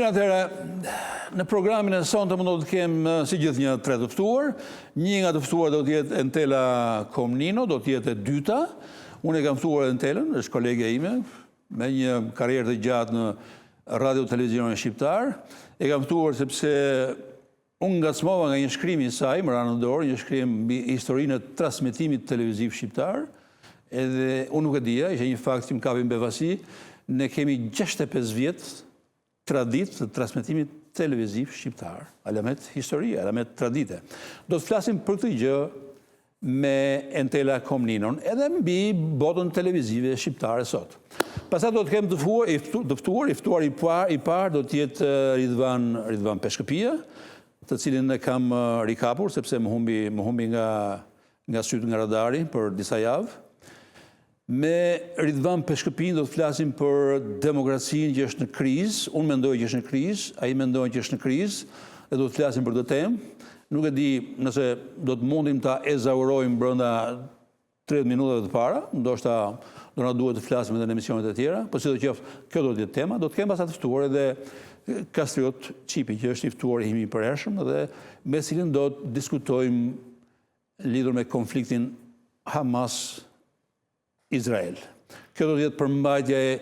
Mirë, atëherë, në programin e sonte më do të kemë si gjithë një tre të ftuar. Një nga të ftuar do të jetë Entela Komnino, do të jetë e dyta. Unë e kam ftuar Entelën, është kolegja ime, me një karrierë të gjatë në radio televizionin shqiptar. E kam ftuar sepse unë ngacmova nga një shkrim i saj, më ranë në dorë, një shkrim mbi historinë e transmetimit televiziv shqiptar. Edhe unë nuk e dija, ishte një fakt që më kapi mbevasi. Ne kemi 65 vjet tradit të transmetimit televiziv shqiptar. Alamet historie, alamet tradite. Do të flasim për këtë gjë me Entela Komninon, edhe mbi botën televizive shqiptare sot. Pastaj do të kemë të ftuar i parë do të jetë Ridvan Peshkëpia, të cilin e kam rikapur sepse më humbi nga sytë nga radari për disa javë. Me Ridvan Peshkëpin do të flasim për demokracinë që është në krizë. Unë mendoj që është në krizë, ai mendoj që është në krizë, dhe do të flasim për këtë temë. Nuk e di nëse do të mundim ta ezaurojmë brenda 30 minutave të para, ndoshta do na duhet të flasim edhe në emisionet e tjera, por sidoqoftë kjo do të jetë tema. Do të kemi pastaj të ftuar edhe Kastriot Qipi, që është i ftuar i imi i përhershëm dhe me cilin do të diskutojmë lidhur me konfliktin Hamas-Izrael. Kjo do të jetë përmbajtja e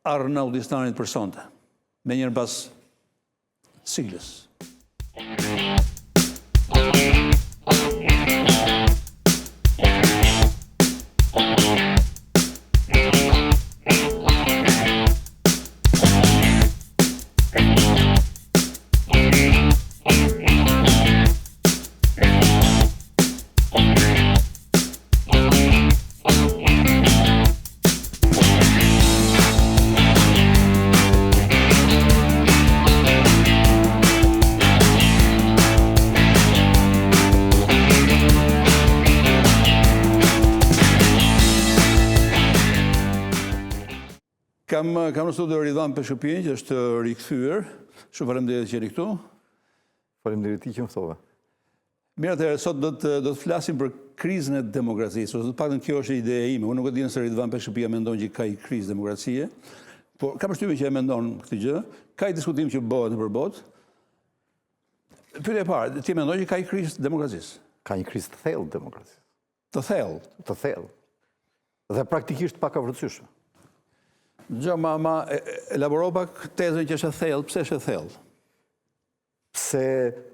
Arnaudistanit për sonte. Me njërë pas siglës. Kam në studio Ridvan Peshkëpin, që është rikthyer. Shumë faleminderit që jeni këtu. Faleminderit që më ftove. Mirë, atëherë sot do të flasim për krizën e demokracisë. Ose të paktën kjo është ideja ime. Unë nuk e di nëse Ridvan Peshkëpia mendon që ka krizë demokracie, por kam përshtypjen që e mendon këtë gjë. Ka diskutim që bëhet nëpër botë. Pyetja e parë, ti mendon që ka krizë demokracisë? Ka një krizë të thellë demokracisë. Të thellë. Të thellë. Dhe praktikisht pak avrëcyeshme. Gjë, ma elaboro pak tezën që është e thellë. Pse është e thellë? Pse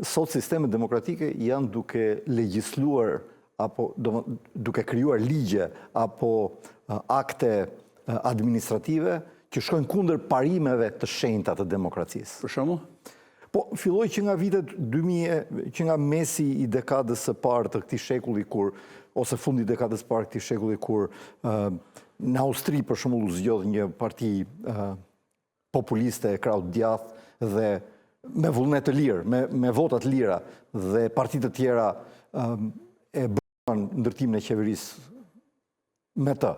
sot sistemet demokratike janë duke legjisluar apo duke krijuar ligje apo akte administrative që shkojnë kundër parimeve të shenjta të demokracisë. Për shembull? Po filloi që nga vitet 2000, që nga mesi i dekadës së parë të këtij shekulli ose fundi i dekadës së parë të këtij shekulli kur në Austri, për shembull, u zgjodh një parti populiste e krahut djathtë dhe me vullnet të lirë, me vota të lira, dhe partitë të tjera e bënë ndërtimin e qeverisë me të.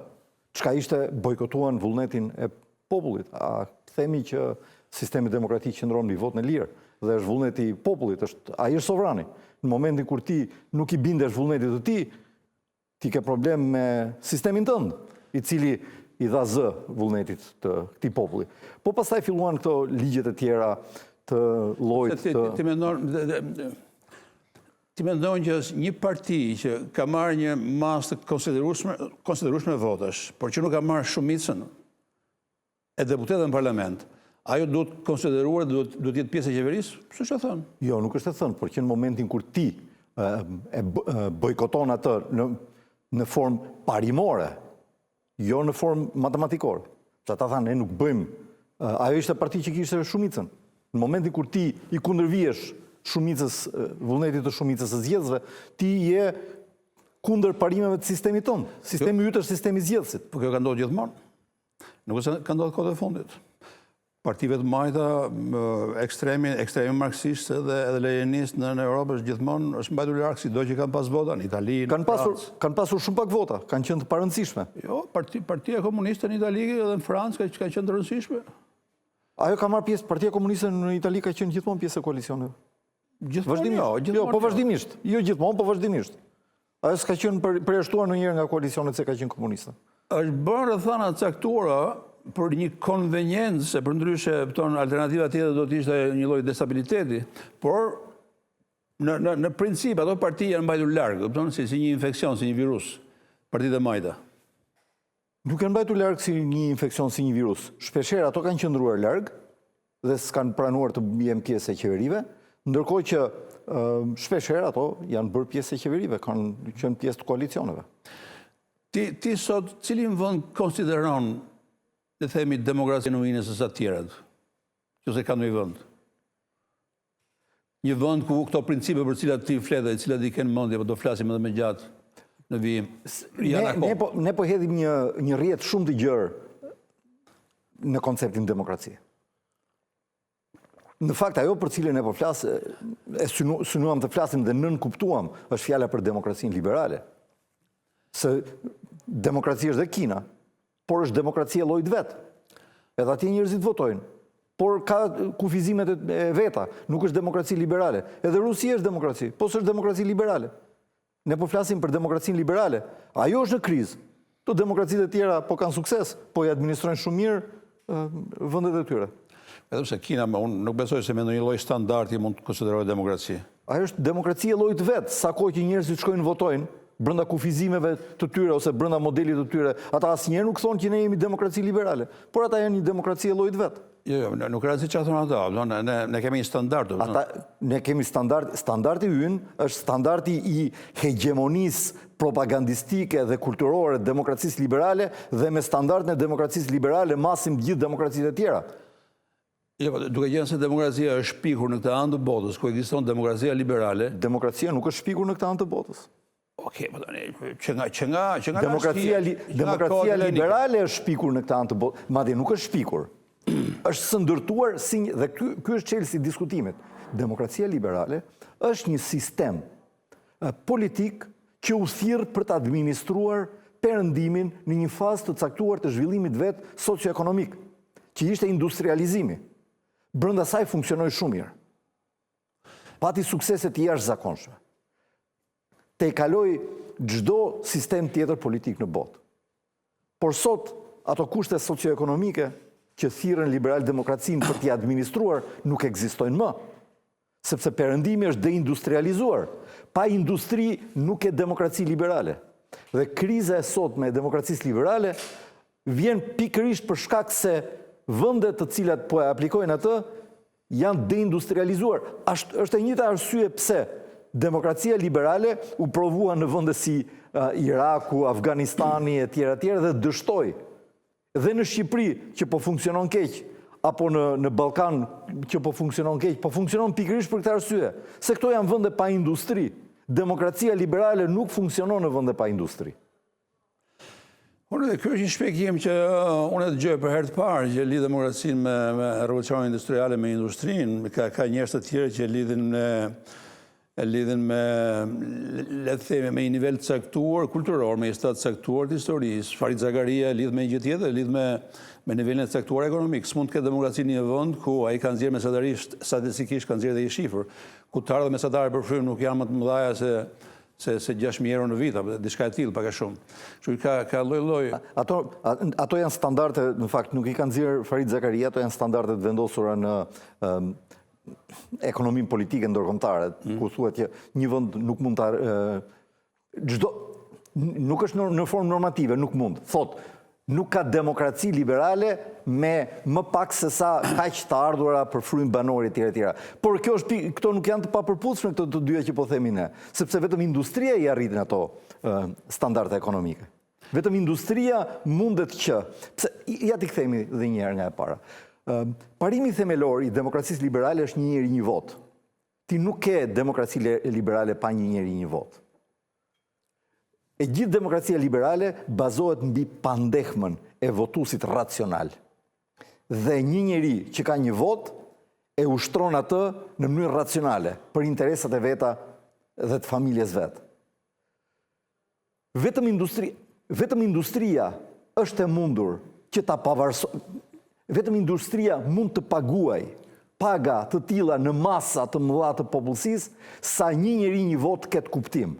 Çka ishte bojkotuan vullnetin e popullit. A themi që sistemi demokratik qëndron mbi votën e lirë dhe është vullneti i popullit, ai është sovrani. Në momentin kur ti nuk i bindesh vullnetit të tij, ti ke problem me sistemin tënd, i cili i dha zë vullnetit të këtij populli. Po pastaj filluan këto ligjet e tjera të llojit të... Ti mendon që është një parti që ka marrë një masë të konsiderueshme votash, por që nuk ka marrë shumicën e deputetëve në parlament, ajo duhet konsideruar dhe duhet jetë pjesë e qeverisë? Pse është e thënë? Jo, nuk është e thënë, por që në momentin kur ti e bojkoton atë në formë parimore, jo në formë matematikore. Që ata thanë, ne nuk bëjmë. Ajo ishte parti që kishte shumicën. Në momentin kur ti i kundërvihesh vullnetit të shumicës së zgjedhësve, ti je kundër parimeve të sistemit tonë. Sistemi yt është sistemi i zgjedhësit. Po kjo ka ndodhur gjithmonë. Nuk është ka ndodhur kohët e fundit. Partive të majta, ekstremi marksist dhe leninist në Europë është gjithmonë është mbajtur larg sido që kanë pas vota në Itali. Kanë pasur shumë pak vota, kanë qenë të parëndësishme. Jo, Partia Komuniste në Itali dhe në Francë ka qenë të rëndësishme. Ajo ka marrë pjesë, Partia Komuniste në Itali ka qenë gjithmonë pjesë e koalicioneve. Gjithmonë, jo, po vazhdimisht. Jo gjithmonë, po vazhdimisht. Ajo s'ka qenë përjashtuar ndonjëherë nga koalicionet se ka qenë komuniste. Është bërë rrethana të caktuara për një konveniencë, për ndryshe alternativa tjetër do të ishte një lloj destabiliteti, por në princip ato parti janë mbajtur larg, si një infekcion, si një virus, partitë e majta. Nuk janë mbajtur larg si një infekcion, si një virus. Shpeshherë ato kanë qëndruar larg dhe s'kanë pranuar të bjen pjesë e qeverive, ndërkohë që shpeshherë ato janë bërë pjesë e qeverive, kanë qenë pjesë të koalicioneve. Ti sot cilin vend konsideron, le themi, demokracinë në ujnë se sa të tjerat, nëse ka ndonjë vend? Një vend ku këto principe për cilat ti flet dhe cilat i kenë mendje, po do flasim edhe më gjatë në vijim. Ne po hedhim një rrjet shumë të gjerë në konceptin demokracie. Në fakt, ajo për cilën ne po synuam të flasim dhe nënkuptuam, është fjala për demokracinë liberale. Se demokracia është dhe Kina, por është demokracia llojit vet. Edhe atje njerëzit votojnë, por ka kufizimet e veta, nuk është demokraci liberale. Edhe Rusia është demokraci, po s'është demokraci liberale. Ne po flasim për demokracinë liberale. Ajo është në krizë. Të demokracitë e tjera po kanë sukses, po i administrojnë shumë mirë vendet e tyre. Edhe pse Kina, unë nuk besoj se me ndonjë lloj standardi mund të konsiderohet demokraci. Ajo është demokracia e llojit vet, sa kohë që njerëzit shkojnë votojnë brenda kufizimeve të tyre ose brenda modelit të tyre, ata asnjëherë nuk thonë që ne jemi demokraci liberale, por ata janë një demokraci e llojit vet. Jo, nuk rasti që thonë ata, ne kemi një standard. Ne kemi standardi ynë është standardi i hegemonisë propagandistike dhe kulturore demokracisë liberale dhe me standardin e demokracisë liberale masim gjithë demokracitë e tjera. Jo, duke qenë se demokracia është shpikur në këtë anë të botës, ku ekziston demokracia liberale. Demokracia nuk është shpikur në këtë anë të botës. Okej, po tani, që nga demokracia liberale është shpikur në këtë anë të botës, madje nuk është shpikur. Është sëndërtuar dhe ky është çelësi i diskutimit. Demokracia liberale është një sistem politik që u thirr për të administruar perëndimin në një fazë të caktuar të zhvillimit vet socioekonomik, që ishte industrializimi. Brenda saj funksionoi shumë mirë. Pati suksese të jashtëzakonshme. Te kaloi çdo sistem tjetër politik në botë. Por sot ato kushte socioekonomike që thirrën liberal-demokracinë për t'i administruar nuk ekzistojnë më, sepse perëndimi është deindustrializuar. Pa industri nuk e demokraci liberale. Dhe kriza e sotme e demokracisë liberale vjen pikërisht për shkak se vendet të cilat po e aplikojnë atë janë deindustrializuar. Është e njëjta arsye pse demokracia liberale u provua në vende si Iraku, Afganistani e tjera dhe dështoi. Dhe në Shqipëri që po funksionon keq, apo në Ballkan që po funksionon keq, po funksionon pikërisht për këtë arsye, se këto janë vende pa industri. Demokracia liberale nuk funksionon në vende pa industri. Unë dhe kjo është një shpjegim që unë e dëgjoj për herë të parë që lidh demokracinë me revolucionin industriale me industrinë, ka njerëz të tjerë që lidhin me le të themi me një nivel të caktuar kulturor, me një stat të caktuar të historisë. Farid Zakaria lidh me një gjë tjetër, lidh me nivelin e caktuar ekonomik. S'mund të ketë demokraci në një vend ku ai ka nxjerrë mesatarisht, statistikisht ka nxjerrë dhe një shifër, ku të ardhë mesatarë për frymë nuk janë më të mëdhaja se 6.000 euro në vit, apo diçka e tillë pak a shumë. Kështu ka lloj-lloj. Ato janë standarde, në fakt nuk i ka nxjerrë Farid Zakaria, ato janë standarde të vendosura në ekonominë politike ndërkombëtare, ku thuhet që një vend nuk mund nuk është në formë normative, nuk mund. Thot, nuk ka demokraci liberale me më pak se sa kaq të ardhura për frymë banori etj. Por këto nuk janë të papërputhshme këto të dyja që po themi ne, sepse vetëm industria i arritin ato standarde ekonomike. Vetëm industria mundet që, ja t'i kthemi edhe një herë nga e para. Parimi themelor i demokracisë liberale është një njeri një vot. Ti nuk ke demokraci liberale pa një njeri një vot. E gjithë demokracia liberale bazohet mbi pandehmen e votuesit racional. Dhe një njeri që ka një vot e ushtron atë në mënyrë racionale për interesat e veta dhe të familjes vet. Vetëm industria është e mundur që ta vetëm industria mund të paguaj paga të tilla në masa të mëdha të popullsisë sa një njeri një vot ketë kuptim.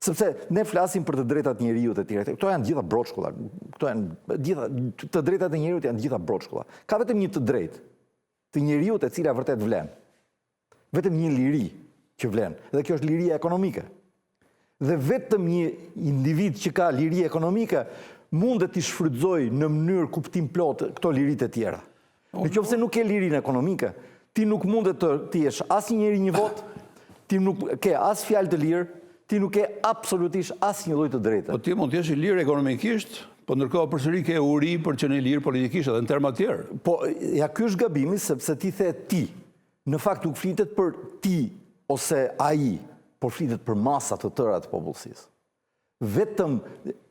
Sepse ne flasim për të drejtat e njeriut e tjera. Këto janë gjitha broçkulla. Të drejtat e njeriut janë gjitha broçkulla. Ka vetëm një të drejtë të njeriut e cila vërtet vlen. Vetëm një liri që vlen. Dhe kjo është liria ekonomike. Dhe vetëm një individ që ka liri ekonomike mundet t'i shfrytëzoj në mënyrë kuptim plot këto lirit e tjera. Nëse nuk ke lirinë ekonomike, ti nuk mundet të jesh as një njeri një vot, ti nuk ke as fjalë të lirë, ti nuk ke absolutisht as një lloj të drejtë. Po ti mund të jesh i lirë ekonomikisht, po ndërkohë përsëri ke uri për që në lirë politikisht edhe në terma të tjerë. Po ja ky është gabimi sepse ti the ti. Në fakt nuk flitet për ti ose ai, por flitet për masa të tëra të popullsisë. Vetëm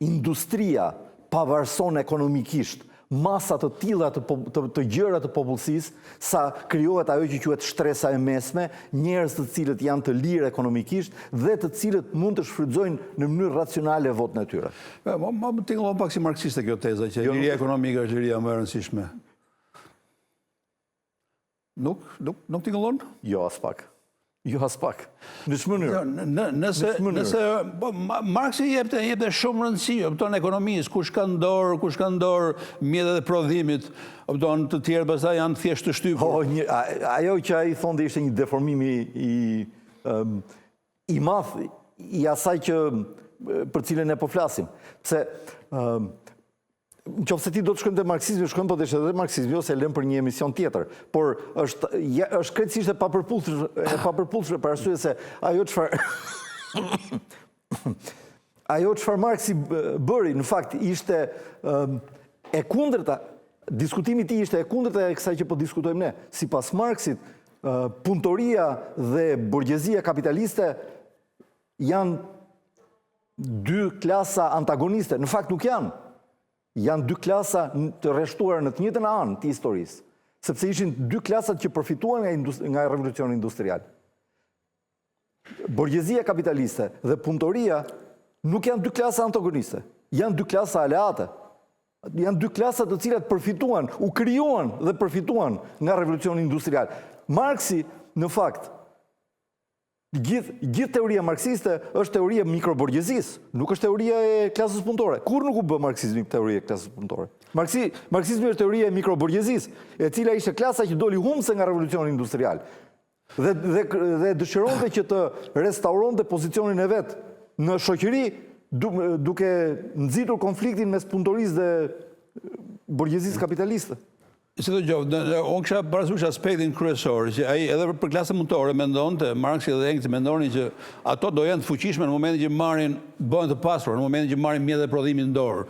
industria pavarëson ekonomikisht masa të tilla të gjëra të popullsisë, sa krijohet ajo që quhet shtresa e mesme, njerëz të cilët janë të lirë ekonomikisht dhe të cilët mund të shfrytëzojnë në mënyrë racionale votën e tyre. Më tingëllon pak si marksiste kjo teza që liria ekonomike është liria më e rëndësishme. Nuk tingëllon? Jo, as pak. Jo, as pak. Në çmënyrë. Nëse Marksi jepte shumë rëndësi opton ekonomisë, kush ka ndor mjetet e prodhimit, opton të tjerë pastaj janë thjesht të shtypur. Ajo që ai thonte ishte një deformim i madh i asaj që për cilën ne po flasim. Pse nëse ti do të shkojmë te marksizmi, shkojmë po edhe marksizmi ose lëm për një emision tjetër, por është krejtësisht e papërpullshme për arsye se ajo çfarë Marksi bëri në fakt ishte e kundërta, diskutimi i tij ishte e kundërta e kësaj që po diskutojmë ne. Sipas Marksit, punëtoria dhe burgjezia kapitaliste janë dy klasa antagoniste. Në fakt nuk janë. Janë dy klasa të rreshtuara në të njëjtën anë të historisë, sepse ishin dy klasat që përfituan nga revolucioni industrial. Borgjezia kapitaliste dhe punëtoria nuk janë dy klasa antagoniste, janë dy klasa aleate. Janë dy klasa të cilat përfituan, u krijuan dhe përfituan nga revolucioni industrial. Marksi, në fakt, gjithë teoria marksiste është teoria mikroborgjezisë, nuk është teoria e klasës punëtore. Kur nuk u bë marksizmi teoria e klasës punëtore? Marksizmi është teoria e mikroborgjezisë, e cila ishte klasa që doli humbse nga revolucioni industrial. Dhe dëshironte që të restauronte pozicionin e vet në shoqëri duke nxitur konfliktin mes punëtorisë dhe borgjezisë kapitaliste. Si të gjovë, unë kësha parasysh aspektin kryesor, që ai edhe për klasën punëtore mendonte, Marksi dhe Engels mendonin që ato do janë të fuqishme në momentin që bëhen të pasura, në momentin që marrin mjetet e prodhimit në dorë.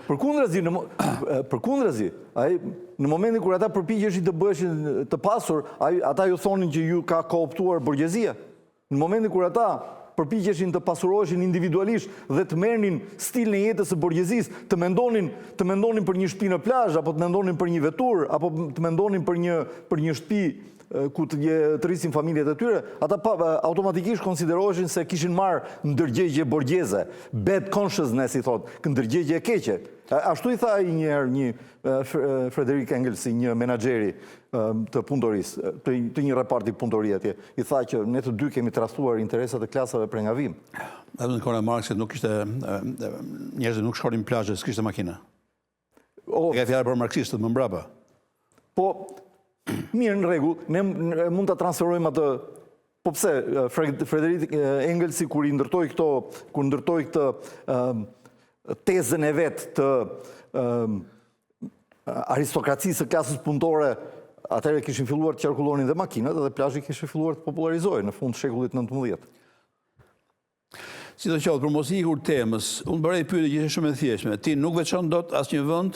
Përkundrazi, ai në momentin kur ata përpiqeshin të bëheshin të pasur, ata ju thonin që ju ka kooptuar borgjezia. Në momentin kur ata përpiqeshin të pasuroheshin individualisht dhe të merrnin stilin e jetës së borgjezisë, të mendonin për një shtëpi në plazh, apo të mendonin për një vetur, apo të mendonin për një shtëpi ku të rrisin familjet e tyre, ata automatikisht konsideroheshin se kishin marrë ndërgjegje borgjeze, bad consciousness i thot, ndërgjegje e keqe. Ashtu i tha një Frederick Engels, një menaxheri të punëtorisë, të një reparti punëtorie atje, i tha që ne të dy kemi trastuar interesat e klasave për nga vim. Edhe në kohën e Marksit nuk ishte njerëzit nuk shkonin në plazhe, s'kishte makina. E ka fjalë për marksistët më mbrapa. Po, mirë, në rregull, ne mund ta transferojmë atë. Po pse Frederick Engelsi kur ndërtoi këtë tezën e vet të aristokracisë së klasës punëtore, atëherë kishin filluar të qarkullonin dhe makinat dhe plazhi kishte filluar të popularizohej në fund të shekullit 19. Si të qoftë, për mos ikur temës, unë bërej pyetje që ishte shumë e thjeshme. Ti nuk veçon dot asnjë vend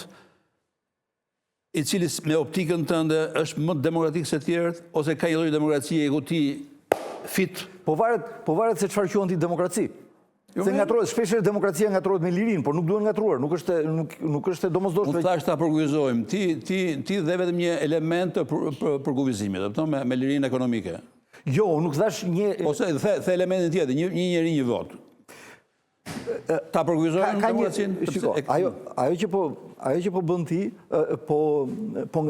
i cili me optikën tënde është më demokratik se të tjerët, ose ka një lloj demokracie ku ti fit? Po varet se çfarë quhen ti demokraci. Se ngatrohet, shpesh demokracia ngatrohet me lirinë, por nuk duhet ngatruar, nuk është domosdoshme. Unë thash ta përkufizojmë. Ti dhe vetëm një element të përkufizimit, kupton, me lirinë ekonomike. Jo, nuk thash një. Ose the elementin tjetër, një njeri një vot. Ta përkufizojmë demokracinë? Shiko, ajo që po bën ti, po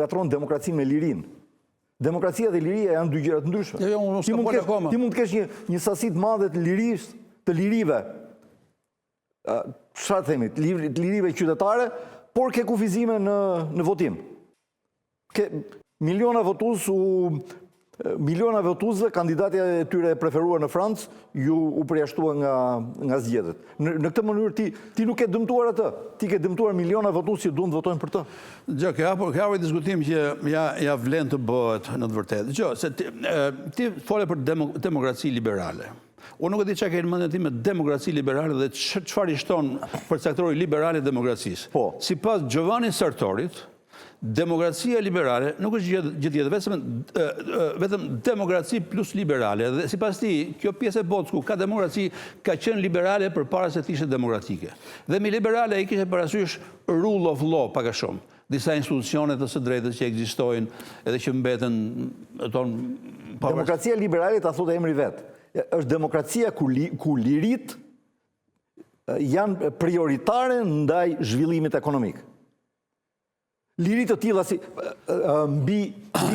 ngatron demokracinë me lirinë. Demokracia dhe liria janë dy gjëra të ndryshme. Ti mund të kesh një sasi të madhe të lirive, çfarë themi, lirive qytetare, por ke kufizime në votim. Ke miliona votuesve, kandidatja e tyre e preferuar në Francë, u përjashtua nga zgjedhjet. Në këtë mënyrë ti nuk ke dëmtuar atë, ti ke dëmtuar miliona votues që duan të votojnë për të. Gjë, ke hapur diskutim që ja vlen të bëhet në të vërtetë. Gjë, se ti fole për demokraci liberale. Unë nuk e di çka ke në mendjen time demokraci liberale dhe çfarë i shton përcaktori liberale demokracisë. Po. Sipas Giovanni Sartorit, demokracia liberale nuk është gjë tjetër, vetëm demokraci plus liberale. Dhe sipas tij, kjo pjesë e botës ku ka demokraci ka qenë liberale përpara se të ishte demokratike. Dhe me liberale ai kishte parasysh rule of law pak a shumë. Disa institucione të së drejtës që ekzistojnë edhe që mbeten Demokracia liberale, ta thotë emri vet, është demokracia ku lirit janë prioritare ndaj zhvillimit ekonomik. Lirit të tilla si mbi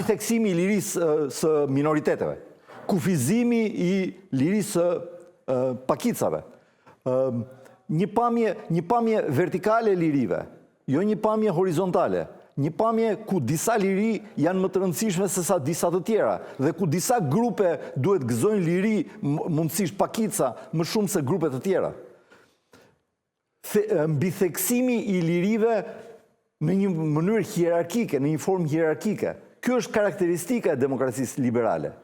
theksimi i lirisë së minoriteteve, kufizimi i lirisë së pakicave, një pamje vertikale e lirive, jo një pamje horizontale, një pamje ku disa liri janë më të rëndësishme se sa disa të tjera, dhe ku disa grupe duhet gëzojnë liri mundësisht pakica më shumë se grupe të tjera. Mbi theksimi i lirive në një mënyrë hierarkike, në një formë hierarkike. Kjo është karakteristika e demokracisë liberale.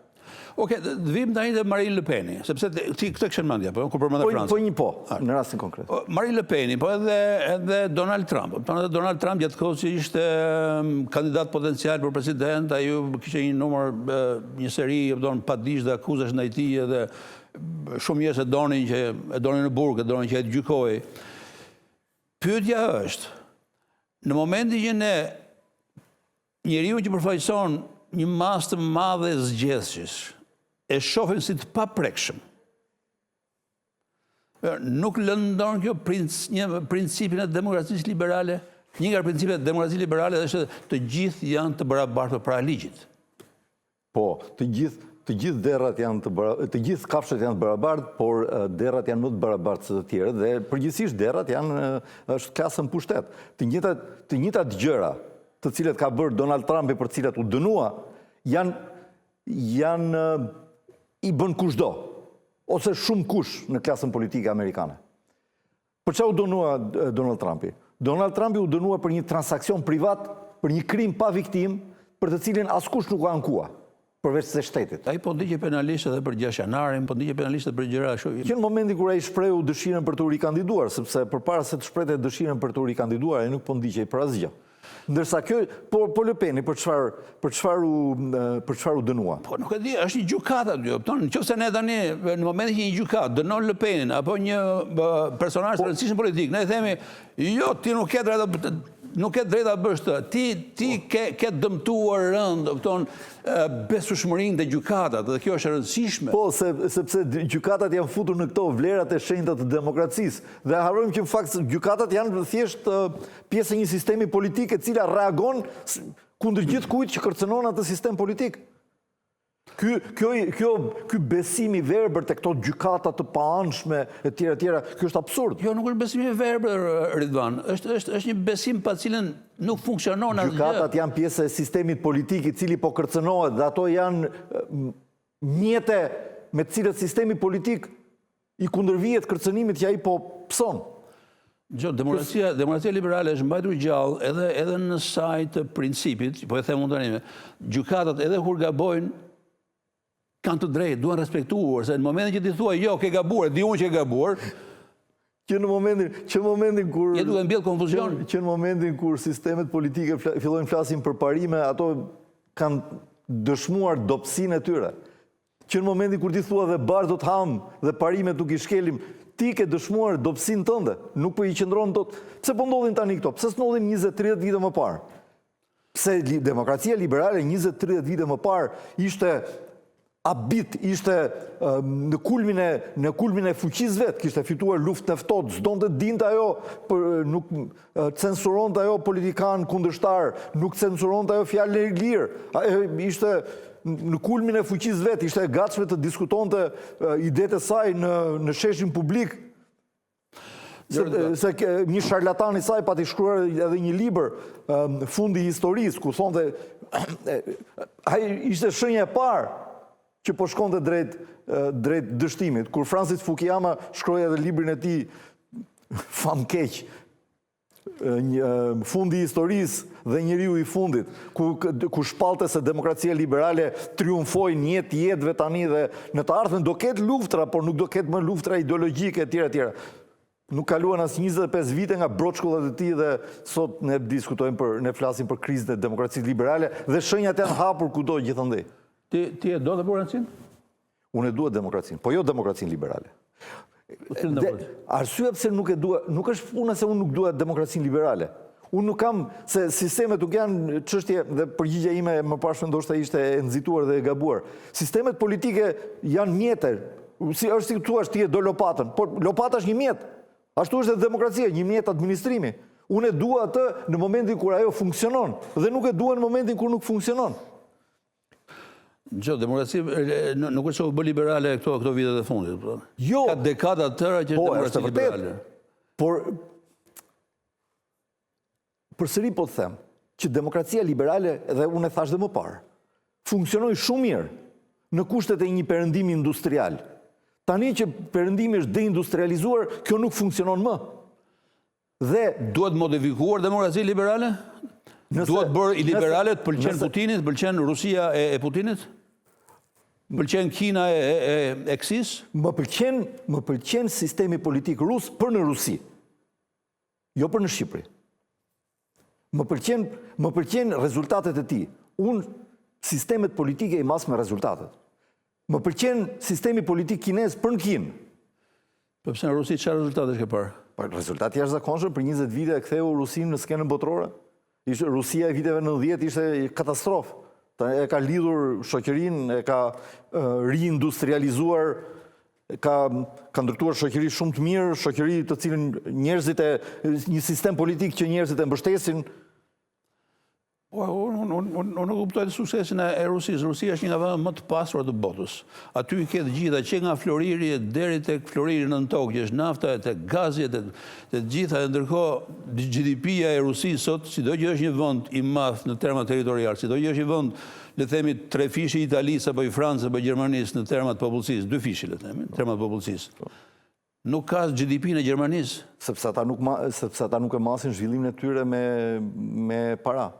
Oke, vim tani te Marine Le Peni, sepse ti këtë kishe në mendje, po kur përmendë Francën. Po një në rastin konkret. Marine Le Peni, po edhe Donald Trump. Donald Trump gjatë kohës që ishte kandidat potencial për president, ai kishte një numër, një seri padijsh dhe akuzash ndaj tij dhe shumë njerëz e donin në burg, e donin që e gjykojë. Pyetja është, në momentin që njeriu që përfaqëson një masë të madhe zgjedhësh, e shohin si të paprekshëm, nuk lëndon kjo një principin e demokracisë liberale? Një nga principet e demokracisë liberale është të gjithë janë të barabartë përpara ligjit. Po, të gjithë derrat janë të gjithë kafshët janë të barabartë, por derrat janë më të barabartë se të tjerët dhe përgjithsisht derrat është klasë në pushtet. Të njëjtat gjëra të cilat ka bërë Donald Trumpi për të cilat u dënua, janë i bën kushdo, ose shumë kush në klasën politike amerikane. Për çfarë u dënua Donald Trumpi? Donald Trumpi u dënua për një transakcion privat, për një krim pa viktim, për të cilin askush nuk u ankua, përveç se shtetit. Ai po ndiqe penalisht edhe për 6 janarin, po ndiqe penalisht edhe për gjëra ashtu. Që në momentin kur ai shprehu dëshirën për të rikandiduar, sepse përpara se të shprehte dëshirën për të rikandiduar, ai nuk po ndiqej për asgjë. Ndërsa kjo, po Le Peni, për çfarë u dënua? Po nuk e di, është një gjykat aty. Nëse ne tani në momentin që një gjykat dënon Le Penin apo një personazh të rëndësishëm politik, ne i themi, jo, ti nuk ke drejta bësh të. Ti ke dëmtuar rënd, besueshmërinë të gjykatat, dhe kjo është e rëndësishme. Po, sepse gjykatat janë futur në këto vlerat e shenjta të demokracisë. Dhe harrojmë që në fakt gjykatat janë thjesht pjesë e një sistemi politik e cila reagon kundër gjithë kujt që kërcënon atë sistem politik. Ky besim i verbër te këto gjykata të paanshme e tjera, kjo është absurd. Jo, nuk është besim i verbër, Ridvan. Është një besim pa cilën nuk funksionon asgjë. Gjykatat janë pjesë e sistemit politik i cili po kërcënohet dhe ato janë mjete me të cilët sistemi politik i kundërvihet kërcënimit që ai po pson. Demokracia liberale është mbajtur gjallë edhe në saj të principit, po e them unë tani, gjykatat edhe kur gabojnë kanë të drejtë, duan respektuar, se në momentin që ti thua jo, ke gabuar, di unë që ke gabuar, që në momentin kur je duhet mbjell konfuzion. Që në momentin kur sistemet politike fillojnë flasin për parime, ato kanë dëshmuar dobësinë e tyre. Që në momentin kur ti thua dhe barë do të ham dhe parimet nuk i shkelim, ti ke dëshmuar dobësinë tënde, nuk po i qëndron dot. Pse po ndodhin tani këto? Pse s'ndodhin 20-30 vite më parë? Pse demokracia liberale 20-30 vite më parë ishte abit, ishte në kulmin e fuqisë vet, kishte fituar luftë në ftohtë, s'donte dinte ajo, nuk censuronte ajo politikan kundërshtar, nuk censuronte ajo fjalë lirë, ishte në kulmin e fuqisë vet, ishte e gatshme të diskutonte idetë e saj në sheshin publik. Se një sharlatan i saj pati shkruar edhe një libër, Fundi i historisë, ku thonte ai ishte shenja e parë që po shkonte drejt dështimit. Kur Francis Fukuyama shkroi edhe librin e tij famkeq, Fundi i historisë dhe njeriu i fundit, ku shpalte se demokracia liberale triumfoi në jetëve tani dhe në të ardhmen do ketë luftra, por nuk do ketë më luftra ideologjike etj. Nuk kaluan as 25 vite nga broçkullat e tij dhe sot ne ne flasim për krizën e demokracisë liberale dhe shenjat janë hapur kudo gjithandej. Ti e do demokracinë? Unë e dua demokracinë, po jo demokracinë liberale. Arsyeja pse nuk e dua, nuk është puna se unë nuk dua demokracinë liberale. Unë nuk kam, se sistemet nuk janë çështje, dhe përgjigjja ime më parë ndoshta ishte e nxituar dhe e gabuar. Sistemet politike janë mjete. Është si thua, ti e do lopatën, por lopata është një mjet. Ashtu është edhe demokracia, një mjet administrimi. Unë e dua atë në momentin kur ajo funksionon dhe nuk e dua në momentin kur nuk funksionon. Demokracia nuk është që u bë liberale këto vitet e fundit. Jo. Ka dekada të tëra që është demokracia liberale. Por përsëri po të them që demokracia liberale, dhe unë e thash dhe më parë, funksionoi shumë mirë në kushtet e një perëndimi industrial. Tani që perëndimi është deindustrializuar, kjo nuk funksionon më. Dhe duhet modifikuar demokracia liberale? Duhet bërë i liberale, të pëlqen Putinit, pëlqen Rusia e Putinit? Pëlqen Kina e Ksis? Më pëlqen sistemi politik rus për në Rusi, jo për në Shqipëri. Më pëlqen rezultatet e tij. Unë sistemet politike i mas me rezultatet. Më pëlqen sistemi politik kinez për në Kinë. Po pse në Rusi çfarë rezultate ke parë? Rezultati jashtëzakonshëm, për 20 vite e ktheu Rusinë në skenën botërore. Rusia e viteve 90 ishte katastrofë. E ka lidhur shoqërinë, e ka riindustrializuar, ka ndërtuar shoqëri shumë të mirë, shoqëri të cilën njerëzit një sistem politik që njerëzit e mbështesin. Unë nuk kuptoj të suksesin e Rusisë. Rusia është një nga vendet më të pasura të botës. Aty ke të gjitha, që nga Floriri deri tek Floriri nën tokë, që është nafta, tek gazi, të gjitha, ndërkohë GDP-ja e Rusisë sot, sido që është një vend i madh në terma territorial, sido që është një vend, le të themi, 3 fishi i Italisë apo i Francës apo i Gjermanisë në terma të popullsisë, 2 fishi le të themi, në terma të popullsisë. Nuk ka GDP-n e Gjermanisë, sepse ata nuk e masin zhvillimin e tyre me para.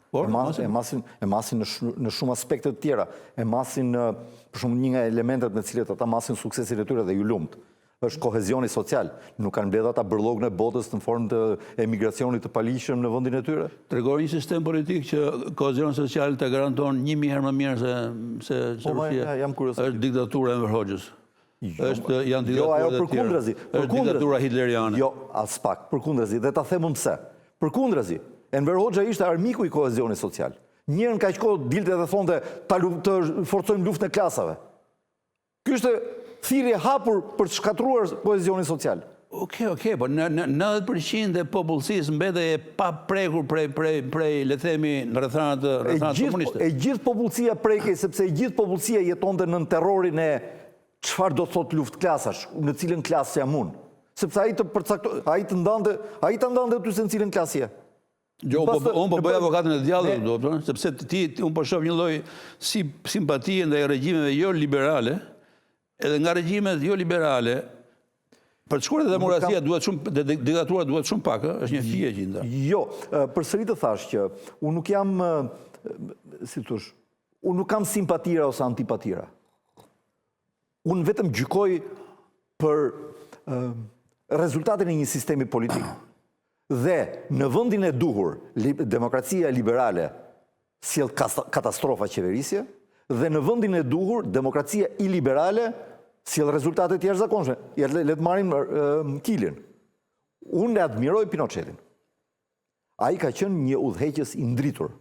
E masin në shumë aspekte të tjera. E masin, për shumë, një nga elementet me cilët ata masin suksesin e tyre dhe ju lumt. Është kohezioni social. Nuk kanë mbledhur ata bërllogën e botës në formë të emigracionit të paligjshëm në vendin e tyre. Tregoj një sistem politik që kohezioni social të garanton 1000 herë më mirë se Rusia. Është diktatura e Enver Hoxhës. Janë diktatura të tjera. Është diktatura hitleriane. Jo, as pak, përkundrazi. Dhe ta them pse. Përkundrazi. Enver Hoxha ishte armiku i kohezionit social. Njërën kaq kohë dilte dhe thonte të forcojmë luftën e klasave. Ky ishte thirrje hapur për të shkatruar kohezionin social. Okej, po 90% e popullsisë mbetej e pa prekur prej le themi në rrethanat komuniste. E gjithë popullsia prekej sepse e gjithë popullsia jetonte nën terrorin e çfarë do thot luftë klasash, në cilën klasë jam unë. Sepse ai të ndante aty se në cilën klasë je. Unë po bëj avokatën e djallit, sepse unë po shoh një lloj simpatie ndaj regjimeve jo liberale, edhe nga regjimet jo liberale, për të shkuar te demokracia diktatura duhet shumë pak, është një fije që nda. Jo, përsëri të thash që unë nuk jam, si thosh, unë nuk kam simpatira ose antipatira. Unë vetëm gjykoj për rezultatin e një sistemi politik. Dhe në vendin e duhur, demokracia liberale sjell katastrofa qeverisje, dhe në vendin e duhur, demokracia iliberale sjell rezultate të jashtëzakonshme. Le të marrim Kilin. Unë e admiroj Pinochetin. Ai ka qenë një udhëheqës i ndritur.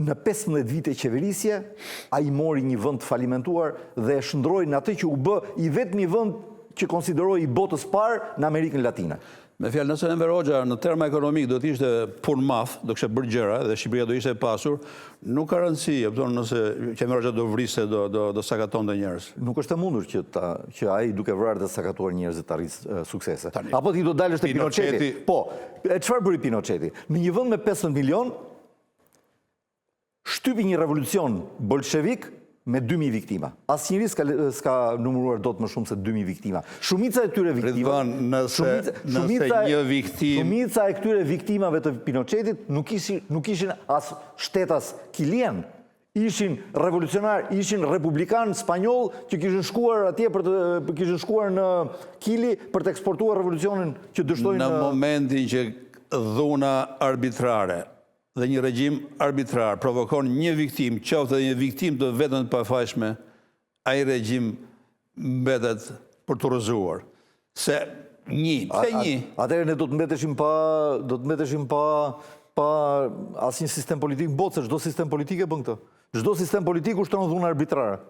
Në 15 vite qeverisje, ai mori një vend të falimentuar dhe e shndroi në atë që u bë i vetmi vend që konsideroi i botës parë në Amerikën Latine. Me fjalë, nëse Enver Hoxha në terma ekonomik do të ishte punë madh, do kishte bërë gjëra dhe Shqipëria do ishte e pasur, nuk ka rëndësi, nëse Enver Hoxha do vriste, do sakatonte njerëz. Nuk është e mundur që ai duke vrarë dhe sakatuar njerëzit të arrijë suksese. Apo ti do dalësh te Pinocheti. Po, çfarë bëri Pinocheti? Në një vend me 15 milion shtypi një revolucion bolshevik me 2000 viktima. Asnjëri s'ka numëruar dot më shumë se 2000 viktima. Shumica e këtyre viktimave, shumica e këtyre viktimave të Pinochetit nuk ishin as shtetas kilien, ishin revolucionar, ishin republikan spanjoll që kishin shkuar atje kishin shkuar në Kili për të eksportuar revolucionin që dështojnë në momentin që dhuna arbitrare dhe një regjim arbitrar provokon një viktim, qoftë dhe një viktim të vetëm të pafajshme, ai regjim mbetet për të rrëzuar. Se pse një? Atëherë ne do të mbeteshim pa asnjë sistem politik në botë, se çdo sistem politik e bën këtë. Çdo sistem politik ushtron dhunë arbitrare.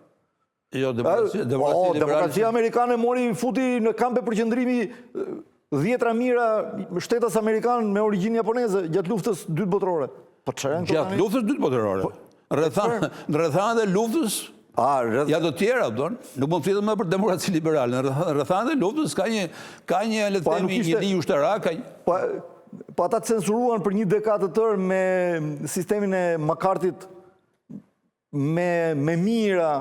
Jo, demokracia amerikane futi në kampe përqendrimi 10 mijëra shtetas amerikan me origjinë japoneze gjatë luftës dytë botërore. Po çfarë janë këto? Gjatë luftës dytë botërore. Në rrethanat e luftës ja të tjera, nuk mund të flitet më për demokraci liberale. Në rrethanat e luftës ka një le të themi një ligj ushtarak. Po ata censuruan për një dekadë të tërë me sistemin e McCarthyt me mijëra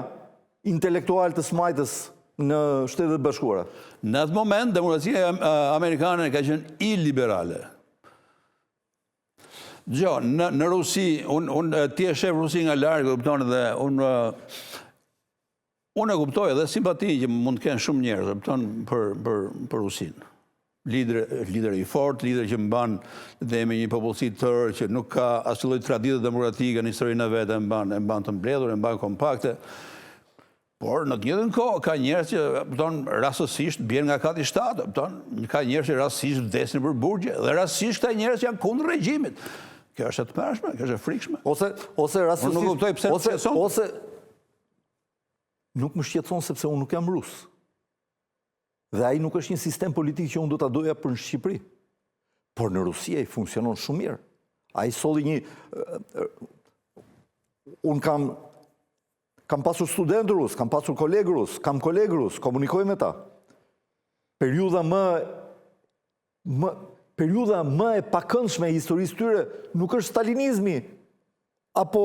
intelektual të smajtës në Shtetet e Bashkuara. Në atë moment, demokracia amerikane ka qenë iliberale. Në Rusi, ti e shef Rusi nga larg, kupton, dhe unë e kuptoj edhe simpati që mund të kenë shumë njerëz, kupton, për Rusinë. Lider i fort, lider që mban dhe me një popullsi tërë që nuk ka asnjë lloj tradite demokratike në historinë e vet, e mban të mbledhur, e mban kompakte. Por në të njëjtën kohë ka njerëz që rastësisht bjen nga kati shtatë, ka njerëz që rastësisht vdesin për burgje dhe rastësisht këta njerëz janë kundër regjimit. Kjo është e tmerrshme, kjo është e frikshme. Ose rastësisht nuk kuptoj pse ose nuk më shqetëson sepse unë nuk jam rus. Dhe ai nuk është një sistem politik që unë do ta doja për në Shqipëri. Por në Rusi ai funksionon shumë mirë. Ai solli një unë kam pasur studentë rus, kam pasur kolegë rus, kam kolegë rus, komunikoj me ta. Periudha më e pakëndshme e historisë tyre nuk është stalinizmi apo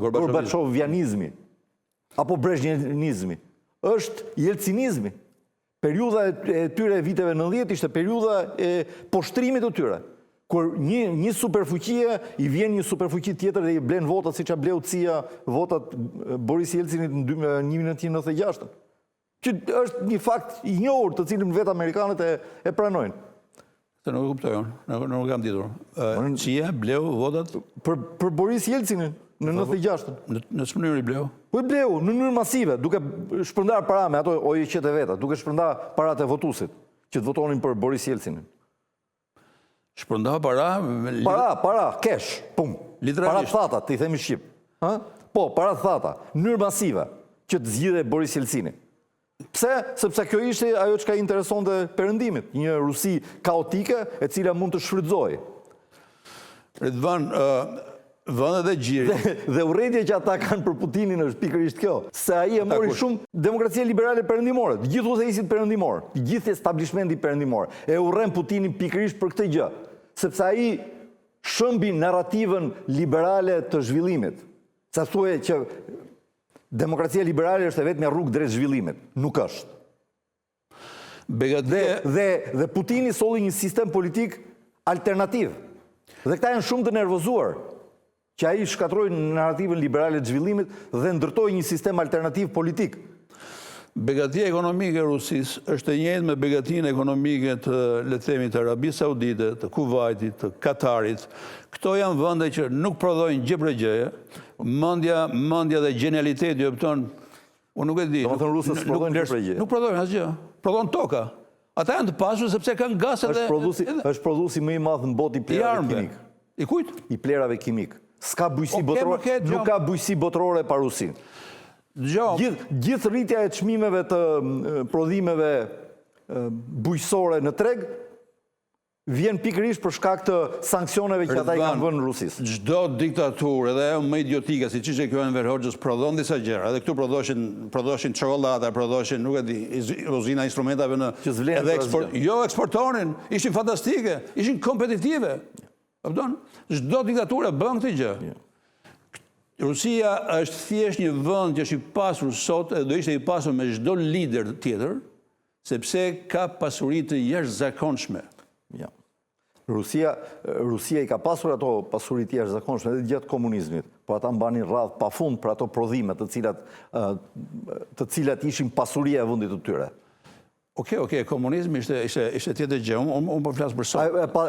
Gorbačovianizmi apo brezhnevizmi. Është jelcinizmi. Periudha e tyre viteve 90 ishte periudha e poshtrimit të tyre. Kur një superfuqie i vjen një superfuqi tjetër dhe i blen votat siç ia bleu CIA votat Boris Jelcinit në 1996. Që është një fakt i njohur të cilin vetë amerikanët e pranojnë. Se nuk e kuptoj unë, nuk kam ditur. CIA bleu votat për Boris Jelcinin në 96. Në çfarë mënyrë i bleu? Po i bleu në mënyrë masive, duke shpërndar para me ato OJQ të veta, duke shpërndar paratë e votuesit që të votonin për Boris Jelcinin. Shpërnda para? Para, cash, pum. Para thata, të i themi shqip. Po, para thata, në mënyrë masive, që të zgjidhe Boris Jelcini. Pse? Sepse kjo ishte ajo që ka interesonte perëndimit, një Rusi kaotike e cila mund të shfrytëzojë. Ridvan, vendet e gjirit. Dhe urrëtia që ata kanë për Putinin është pikërisht kjo. Se ai e mori shumë demokracia liberale perëndimore. Të gjithë udhëheqësit perëndimor, të gjithë establishmenti perëndimor e urren Putinin pikërisht për këtë gjë, sepse ai shëmbi narrativën liberale të zhvillimit. Sa thuaj që demokracia liberale është e vetmja rrugë drejt zhvillimit. Nuk është. Dhe Putini solli një sistem politik alternativ. Dhe këta janë shumë të nervozuar që ai shkatroi narrativën liberale të zhvillimit dhe ndërtoi një sistem alternativ politik. Begatia ekonomike e Rusisë është e njëjtë me begatinë ekonomike të, le të themi, të Arabisë Saudite, të Kuvajtit, të Katarit. Këto janë vende që nuk prodhojnë gjë për gjë. Mendja dhe genialiteti, unë nuk e di. Domethënë rusët prodhojnë gjë për gjë. Nuk prodhojnë asgjë. Prodhojnë toka. Ata janë të pasur sepse kanë gaz edhe është prodhuesi më i madh në botë i plerave kimik. I kujt? I plerave kimik. S'ka bujësi botërore, nuk ka bujësi botërore pa Rusinë. Dgjoj. Gjithë rritja e çmimeve të prodhimeve bujqësore në treg vjen pikërisht për shkak të sanksioneve që ata i kanë vënë Rusisë. Çdo diktaturë, edhe ajo më idiotike, siç ishte kjo Enver Hoxhës, prodhon disa gjëra. Edhe këtu prodhoshin çokoladë, prodhoshin, nuk e di, uzina instrumentave në edhe eksportonin, ishin fantastike, ishin kompetitive. Kupton? Çdo diktaturë bën këtë gjë. Rusia është thjesht një vend që është i pasur sot dhe do ishte i pasur me çdo lider tjetër, sepse ka pasuri të jashtëzakonshme. Ja. Rusia i ka pasur ato pasuri të jashtëzakonshme edhe gjatë komunizmit, por ata mbanin radhë pafund për ato prodhime të cilat ishin pasuria e vendit të tyre. Okej, komunizmi ishte tjetër gjë, unë po flas për sot.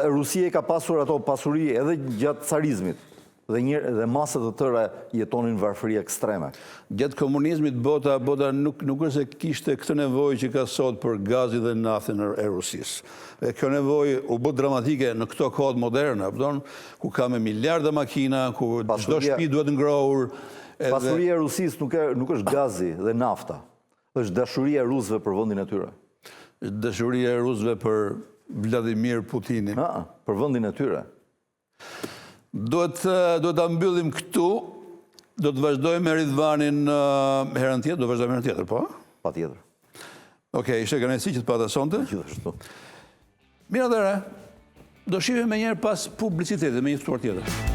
Rusia i ka pasur ato pasuri edhe gjatë carizmit. Dhe masat të tëra jetonin varfëri ekstreme. Gjatë komunizmit bota nuk është se kishte këtë nevojë që ka sot për gazi dhe naftën e Rusisë. Kjo nevojë u bë dramatike në këto kohë moderne, ku ka me miliarda makina, ku çdo shtëpi duhet ngrohur. Pasuria e Rusisë nuk është gazi dhe nafta, është dashuria e rusëve për vendin e tyre. Dashuria e rusëve për Vladimir Putinin. Për vendin e tyre. Duhet ta mbyllim këtu, do të vazhdojmë me Ridvanin herën tjetër, do vazhdojmë herën tjetër, po? Patjetër. Okej, ishte kënaqësi që të pata sonte. Gjithashtu. Mirë atëherë, do shihemi më njëherë pas publicitetit me një ftuar tjetër.